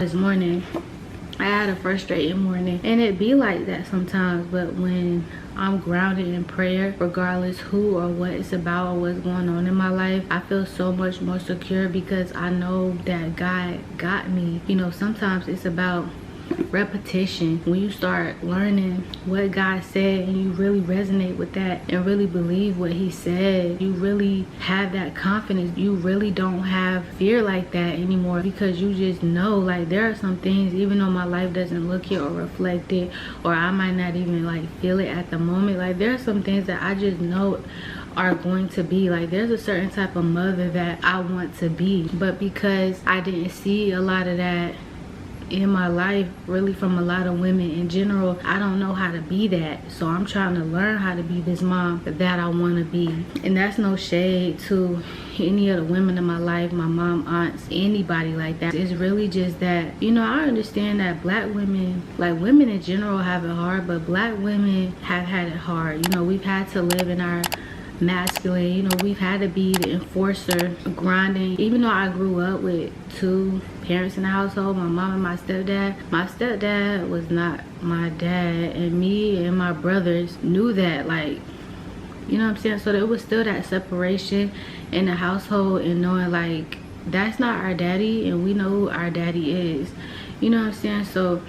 This morning I had a frustrating morning, and it be like that sometimes, but when I'm grounded in prayer, regardless who or what it's about or what's going on in my life, I feel so much more secure because I know that God got me. You know, sometimes it's about repetition. When you start learning what God said and you really resonate with that and really believe what he said, you really have that confidence. You really don't have fear like that anymore, because you just know, like, there are some things, even though my life doesn't look it or reflect it, or I might not even like feel it at the moment, like there are some things that I just know are going to be. Like, there's a certain type of mother that I want to be, but because I didn't see a lot of that in my life, really, from a lot of women in general, I don't know how to be that. So I'm trying to learn how to be this mom that I want to be. And that's no shade to any of the women in my life, my mom, aunts, anybody like that. It's really just that, you know, I understand that black women, like women in general, have it hard, but black women have had it hard. You know, we've had to live in our masculine, you know, we've had to be the enforcer, grinding. Even though I grew up with two parents in the household, my mom and my stepdad was not my dad, and me and my brothers knew that, like, you know what I'm saying? So there was still that separation in the household, and knowing like that's not our daddy and we know who our daddy is, you know what I'm saying? So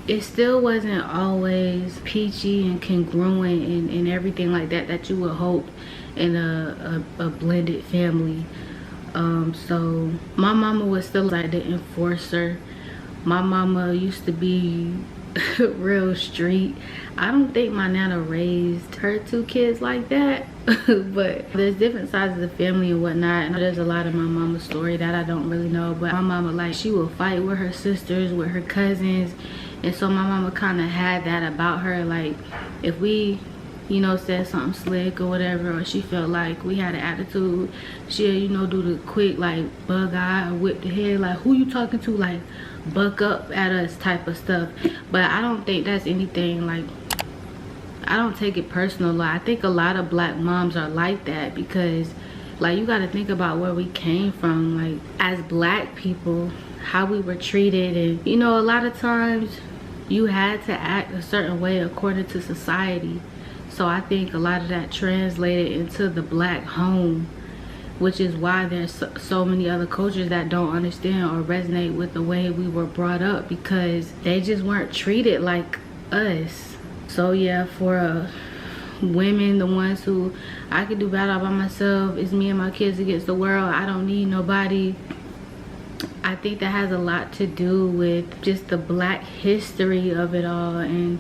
it still wasn't always peachy and congruent and everything like that you would hope in a blended family. So my mama was still like the enforcer. My mama used to be real street. I don't think my nana raised her two kids like that. But there's different sides of the family and whatnot, and there's a lot of my mama's story that I don't really know. But my mama, like, she would fight with her sisters, with her cousins, and so my mama kind of had that about her. Like, if we, you know, said something slick or whatever, or she felt like we had an attitude, she'll, you know, do the quick like bug eye or whip the head, like, who you talking to, like buck up at us type of stuff. But I don't think that's anything, like, I don't take it personal. Like, I think a lot of black moms are like that, because like, you got to think about where we came from, like, as black people, how we were treated. And you know, a lot of times you had to act a certain way according to society. So I think a lot of that translated into the black home, which is why there's so many other cultures that don't understand or resonate with the way we were brought up, because they just weren't treated like us. So yeah, for women, the ones who I could do battle by myself, it's me and my kids against the world, I don't need nobody, I think that has a lot to do with just the black history of it all, and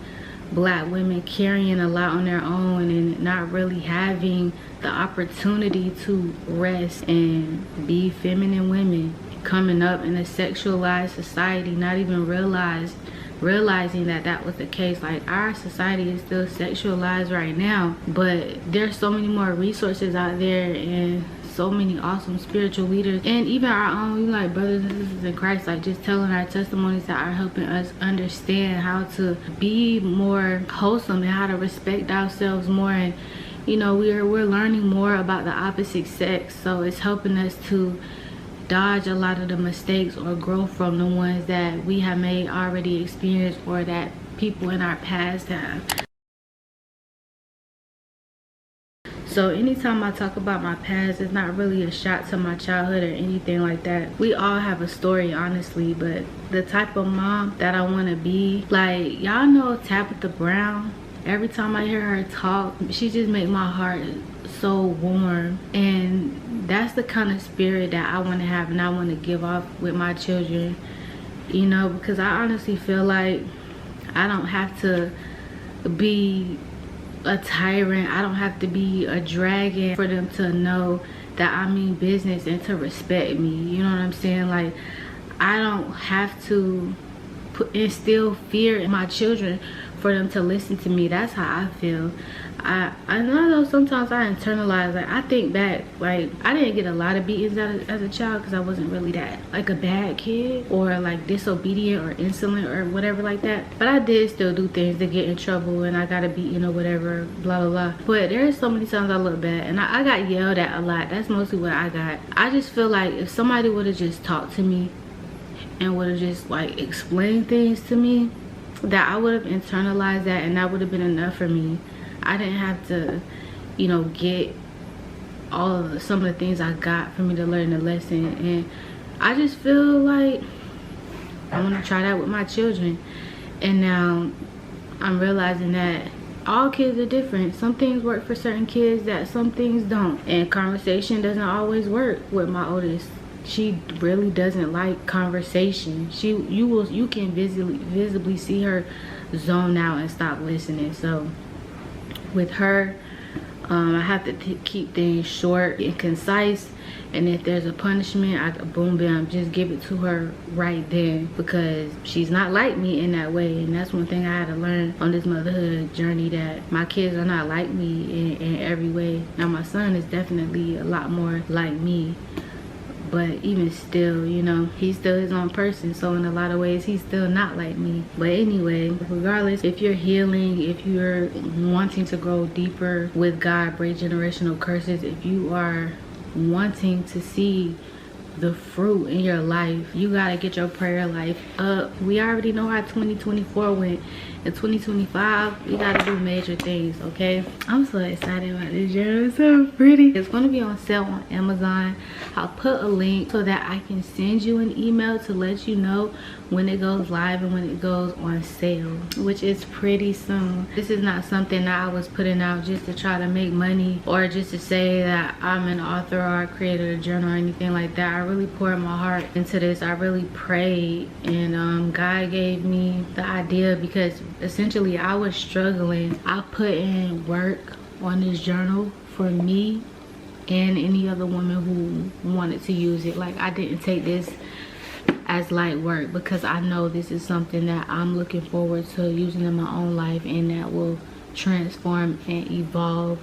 black women carrying a lot on their own and not really having the opportunity to rest and be feminine women, coming up in a sexualized society, not even realizing that was the case. Like, our society is still sexualized right now, but there's so many more resources out there, and so many awesome spiritual leaders, and even our own, like, brothers and sisters in Christ, like, just telling our testimonies that are helping us understand how to be more wholesome and how to respect ourselves more. And you know, we're learning more about the opposite sex, so it's helping us to dodge a lot of the mistakes or grow from the ones that we have made already experienced, or that people in our past have. So anytime I talk about my past, it's not really a shot to my childhood or anything like that. We all have a story, honestly, but the type of mom that I want to be, like, y'all know Tabitha Brown? Every time I hear her talk, she just make my heart so warm. And that's the kind of spirit that I want to have and I want to give off with my children, you know, because I honestly feel like I don't have to be a tyrant, I don't have to be a dragon for them to know that I mean business and to respect me, you know what I'm saying? Like, I don't have to instill fear in my children for them to listen to me. That's how I feel. I know sometimes I internalize, like, I think back, like, I didn't get a lot of beatings as a child because I wasn't really that, like, a bad kid or like disobedient or insolent or whatever like that, but I did still do things to get in trouble and I got a beating or whatever, blah blah blah. But there's so many times I look back and I got yelled at a lot. That's mostly what I got. I just feel like if somebody would have just talked to me and would have just like explained things to me, that I would have internalized that, and that would have been enough for me. I didn't have to, you know, get all of some of the things I got for me to learn the lesson. And I just feel like I want to try that with my children. And now I'm realizing that all kids are different. Some things work for certain kids that some things don't, and conversation doesn't always work with my oldest. She really doesn't like conversation. You can visibly see her zone out and stop listening. So with her, I have to keep things short and concise, and if there's a punishment, I boom bam, just give it to her right then, because she's not like me in that way. And that's one thing I had to learn on this motherhood journey, that my kids are not like me in every way. Now my son is definitely a lot more like me, but even still, you know, he's still his own person, so in a lot of ways he's still not like me. But anyway, regardless, if you're healing, if you're wanting to grow deeper with God, break generational curses, if you are wanting to see the fruit in your life, you gotta get your prayer life up. We already know how 2024 went. In 2025, we gotta do major things, okay? I'm so excited about this journal. It's so pretty. It's gonna be on sale on Amazon. I'll put a link so that I can send you an email to let you know when it goes live and when it goes on sale, which is pretty soon. This is not something that I was putting out just to try to make money, or just to say that I'm an author or I created a journal or anything like that. I really poured my heart into this. I really prayed, and God gave me the idea because essentially I was struggling. I put in work on this journal for me and any other woman who wanted to use it. Like, I didn't take this as light work, because I know this is something that I'm looking forward to using in my own life, and that will transform and evolve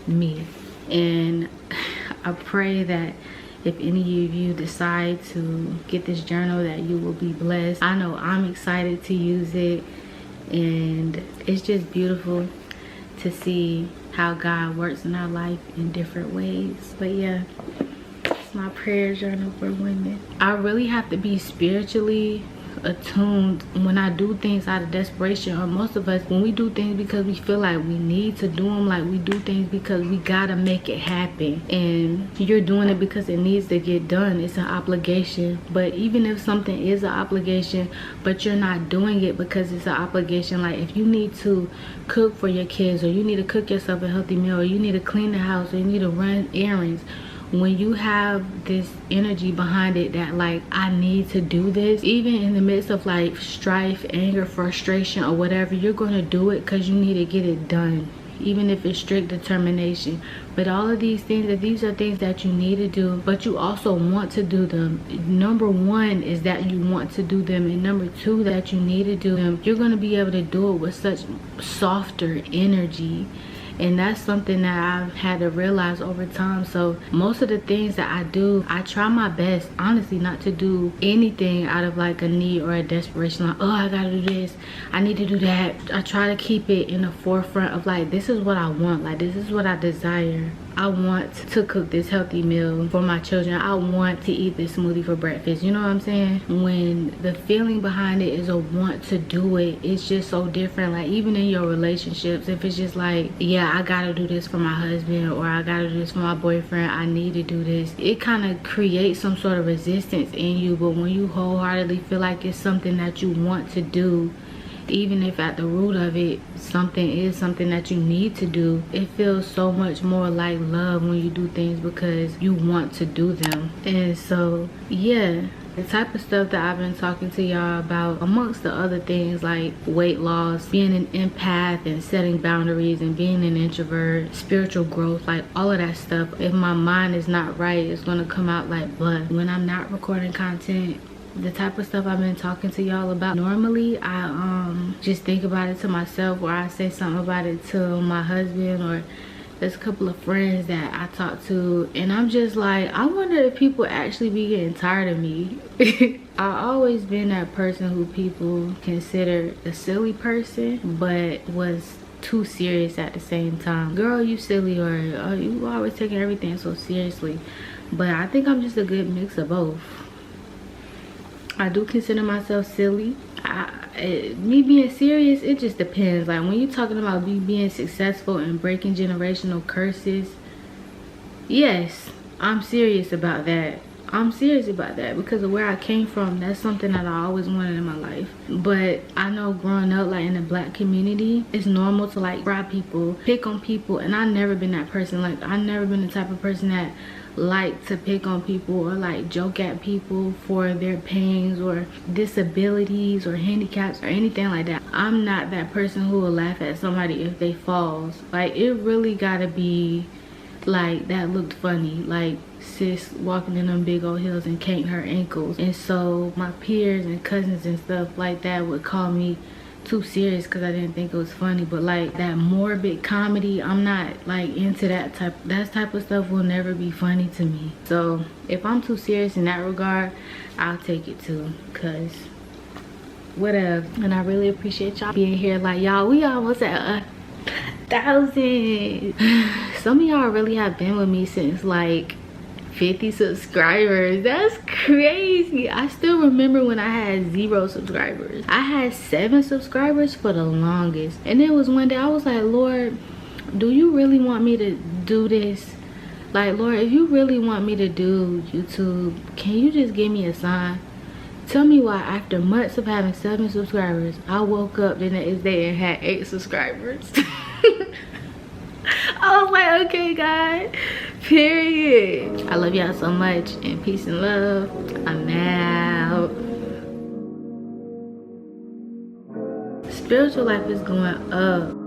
me. And I pray that if any of you decide to get this journal, that you will be blessed. I know I'm excited to use it, and it's just beautiful to see how God works in our life in different ways. But yeah, it's my prayer journal for women. I really have to be spiritually attuned when I do things out of desperation, or most of us, when we do things because we feel like we need to do them, like we do things because we gotta make it happen, and you're doing it because it needs to get done. It's an obligation. But even if something is an obligation but you're not doing it because it's an obligation, like if you need to cook for your kids, or you need to cook yourself a healthy meal, or you need to clean the house, or you need to run errands, when you have this energy behind it that like, I need to do this, even in the midst of like strife, anger, frustration, or whatever, you're gonna do it because you need to get it done, even if it's strict determination. But all of these things, these are things that you need to do, but you also want to do them. Number one is that you want to do them, and number two, that you need to do them. You're going to be able to do it with such softer energy. And that's something that I've had to realize over time. So most of the things that I do, I try my best, honestly, not to do anything out of like a need or a desperation, like, oh, I gotta do this, I need to do that. I try to keep it in the forefront of like, this is what I want, like this is what I desire. I want to cook this healthy meal for my children. I want to eat this smoothie for breakfast. You know what I'm saying? When the feeling behind it is a want to do it, it's just so different. Like even in your relationships, if it's just like, yeah, I gotta do this for my husband, or I gotta do this for my boyfriend, I need to do this, it kind of creates some sort of resistance in you. But when you wholeheartedly feel like it's something that you want to do, even if at the root of it something is something that you need to do, it feels so much more like love when you do things because you want to do them. And so yeah, the type of stuff that I've been talking to y'all about, amongst the other things like weight loss, being an empath and setting boundaries, and being an introvert, spiritual growth, like all of that stuff, if my mind is not right, it's gonna come out like blood. When I'm not recording content, the type of stuff I've been talking to y'all about, normally I just think about it to myself, or I say something about it to my husband, or there's a couple of friends that I talk to, and I'm just like, I wonder if people actually be getting tired of me. I've always been that person who people consider a silly person, but was too serious at the same time. Girl, you silly, or you always taking everything so seriously. But I think I'm just a good mix of both. I do consider myself silly. Me being serious, it just depends. Like when you're talking about me being successful and breaking generational curses, yes, I'm serious about that. I'm serious about that because of where I came from. That's something that I always wanted in my life. But I know growing up like in the black community, it's normal to like fry people, pick on people, and I've never been that person. Like I've never been the type of person that like to pick on people or like joke at people for their pains or disabilities or handicaps or anything like that. I'm not that person who will laugh at somebody if they falls. Like it really gotta be like that looked funny, like sis walking in them big old heels and can't hurt ankles. And so my peers and cousins and stuff like that would call me too serious because I didn't think it was funny. But like that morbid comedy, I'm not like into that type of stuff. Will never be funny to me. So if I'm too serious in that regard, I'll take it too, because whatever. And I really appreciate y'all being here. Like y'all, we almost at 1,000. Some of y'all really have been with me since like 50 subscribers. That's crazy. I still remember when I had 0 subscribers. I had 7 subscribers for the longest, and it was one day I was like, Lord, do you really want me to do this? Like, Lord, if you really want me to do YouTube, can you just give me a sign? Tell me why after months of having 7 subscribers, I woke up the next day and had 8 subscribers. I was like, okay, God, period. I love y'all so much, and peace and love. I'm out. Spiritual life is going up.